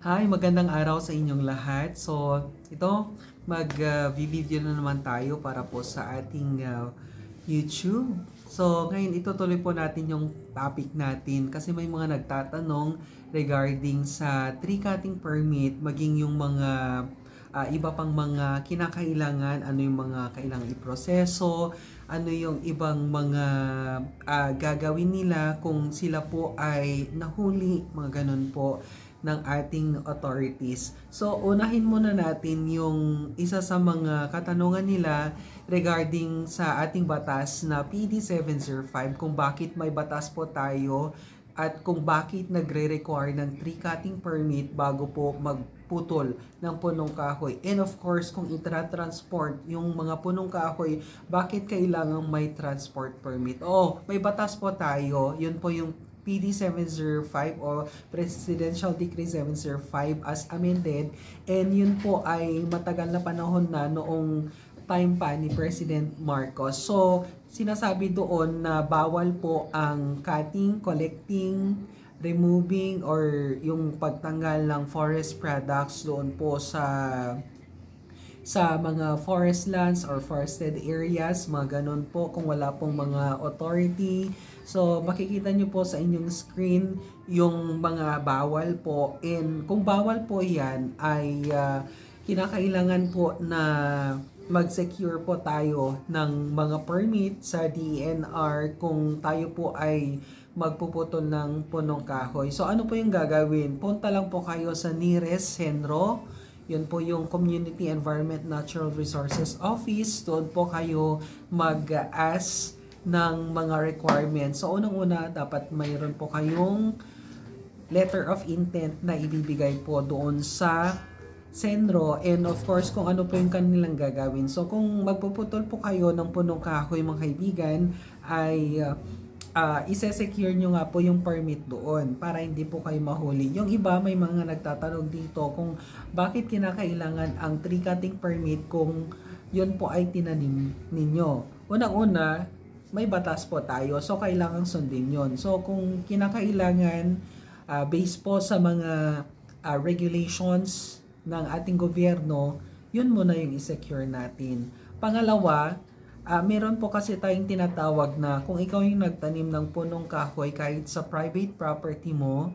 Hi, magandang araw sa inyong lahat. So, ito, mag-video na naman tayo para po sa ating YouTube. So, ngayon itutuloy po natin yung topic natin kasi may mga nagtatanong regarding sa tree cutting permit, maging yung mga iba pang mga kinakailangan, ano yung mga kailangang iproseso, ano yung ibang mga gagawin nila kung sila po ay nahuli, mga ganun po ng ating authorities. So, unahin muna natin yung isa sa mga katanungan nila regarding sa ating batas na PD 705, kung bakit may batas po tayo at kung bakit nagre-require ng tree cutting permit bago po magputol ng punong kahoy. And of course, kung itra-transport yung mga punong kahoy, bakit kailangan may transport permit? May batas po tayo. Yun po yung PD 705 o Presidential Decree 705 as amended, and yun po ay matagal na panahon na noong time pa ni President Marcos. So, sinasabi doon na bawal po ang cutting, collecting, removing, or yung pagtanggal ng forest products doon po sa mga forest lands or forested areas, mga ganun po, kung wala pong mga authority. So, makikita nyo po sa inyong screen yung mga bawal po. And kung bawal po yan, ay kinakailangan po na mag-secure po tayo ng mga permit sa DENR kung tayo po ay magpuputol ng punong kahoy. So, ano po yung gagawin? Punta lang po kayo sa nearest Senro. Yun po yung Community Environment Natural Resources Office. Doon po kayo mag-ask ng mga requirements. So, unang-una, dapat mayroon po kayong letter of intent na ibibigay po doon sa Senro, and of course, kung ano po yung kanilang gagawin. So, kung magpuputol po kayo ng punong kahoy, mga kaibigan, ay isa-secure nyo nga po yung permit doon para hindi po kayo mahuli. Yung iba, may mga nagtatanong dito kung bakit kinakailangan ang tree cutting permit kung yun po ay tinanim ninyo. Unang-una, may batas po tayo, so kailangan sundin yon. So kung kinakailangan, based po sa mga regulations ng ating gobyerno, yun muna yung i-secure natin. Pangalawa, meron po kasi tayong tinatawag na kung ikaw yung nagtanim ng punong kahoy kahit sa private property mo,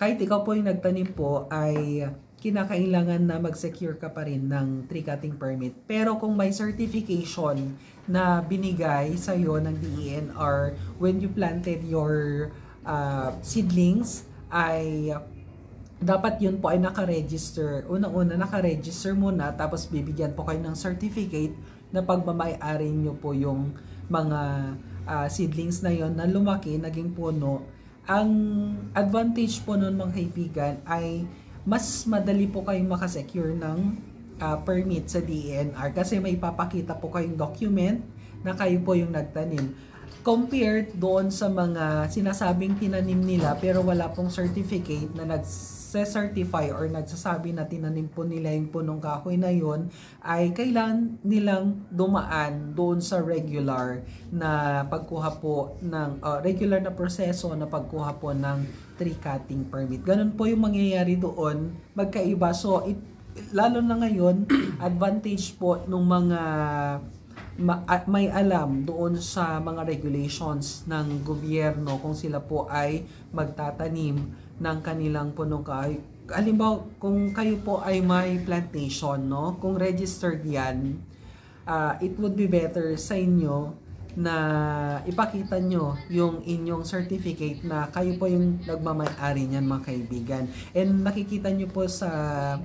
kahit ikaw po yung nagtanim po, ay kinakailangan na mag-secure ka pa rin ng tree cutting permit. Pero kung may certification na binigay sa iyo ng DENR when you planted your seedlings, ay dapat yun po ay naka-register. Unang-una, naka-register muna, tapos bibigyan po kayo ng certificate na pagmamay-ari nyo po yung mga seedlings na yon na lumaki, naging puno. Ang advantage po nun, mga kaibigan, ay mas madali po kayong makasecure ng permit sa DENR kasi may papakita po kayong document na kayo po yung nagtanim. Compared doon sa mga sinasabing tinanim nila pero wala pong certificate na nagse-certify or nagsasabi na tinanim po nila yung punong kahoy na yon, ay kailangan nilang dumaan doon sa regular na pagkuha po ng regular na proseso na pagkuha po ng tree cutting permit. Ganun po yung mangyayari doon, magkaiba. So, lalo na ngayon, advantage po nung mga may alam doon sa mga regulations ng gobyerno kung sila po ay magtatanim ng kanilang punong kahoy. Halimbawa, kung kayo po ay may plantation, no? Kung registered yan, it would be better sa inyo na ipakita nyo yung inyong certificate na kayo po yung nagmamay-ari niyan, mga kaibigan. And nakikita nyo po sa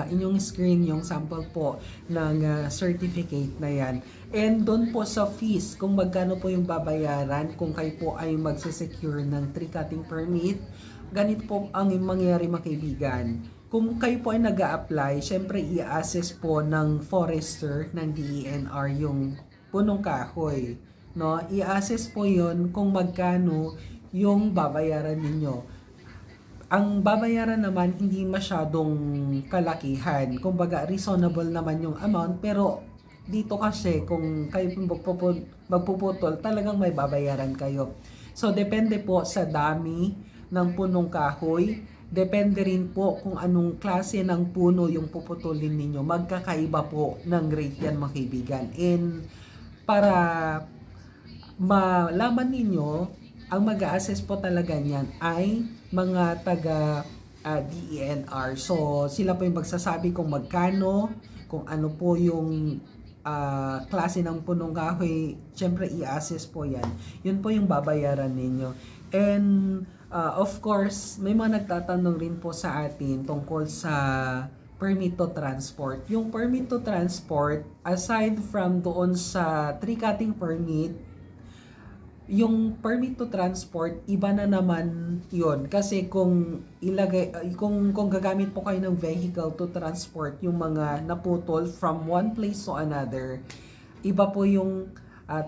inyong screen yung sample po ng certificate na yan. And doon po sa fees, kung magkano po yung babayaran kung kayo po ay magsisecure ng tree cutting permit, ganito po ang mangyayari, mga kaibigan. Kung kayo po ay nag-a-apply, syempre i-assess po ng forester ng DENR yung punong kahoy, no? I-assess po yon kung magkano yung babayaran ninyo. Ang babayaran naman hindi masyadong kalakihan. Kumbaga reasonable naman yung amount, pero dito kasi kung kayo magpuputol, talagang may babayaran kayo. So depende po sa dami ng punong kahoy depende rin po kung anong klase ng puno yung puputulin ninyo. Magkakaiba po ng rate yan mga kaibigan. And para malaman ninyo, ang mag-a-assess po talaga niyan ay mga taga DENR. So sila po yung magsasabi kung magkano, kung ano po yung klase ng punong kahoy. Siyempre i-assess po yan. Yun po yung babayaran ninyo. And of course, may mga nagtatanong rin po sa atin tungkol sa permit to transport. Yung permit to transport, aside from doon sa tree cutting permit, yung permit to transport, iba na naman yun. Kasi kung gagamit po kayo ng vehicle to transport yung mga naputol from one place to another, iba po yung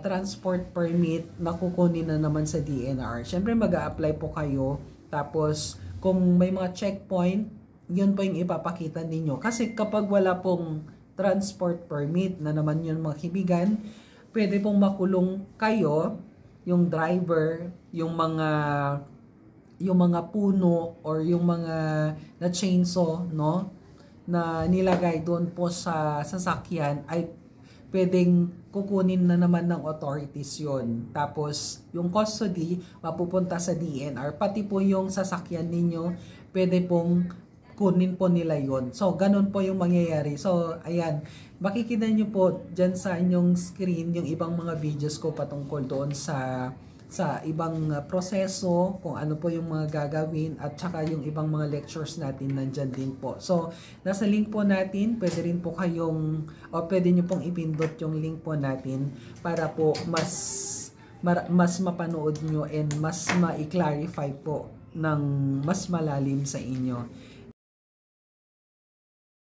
transport permit na kukunin na naman sa DNR. Siyempre mag-a-apply po kayo. Tapos kung may mga checkpoint, yun po yung ipapakita ninyo. Kasi kapag wala pong transport permit na naman yun mga kaibigan, pwede pong makulong kayo, yung driver, yung mga puno or yung mga na chainsaw, no, na nilagay doon po sa sasakyan ay pwedeng kukunin na naman ng authorities yon. Tapos yung custody mapupunta sa DNR, pati po yung sasakyan ninyo pwede pong kunin po nila yon. So ganun po yung mangyayari. So ayan, makikita nyo po dyan sa inyong screen yung ibang mga videos ko patungkol doon sa ibang proseso, kung ano po yung mga gagawin, at saka yung ibang mga lectures natin nandyan din po. So nasa link po natin, pwede rin po kayong, o pwede nyo pong ipindot yung link po natin para po mas mapanood nyo and mas ma-clarify po ng mas malalim sa inyo.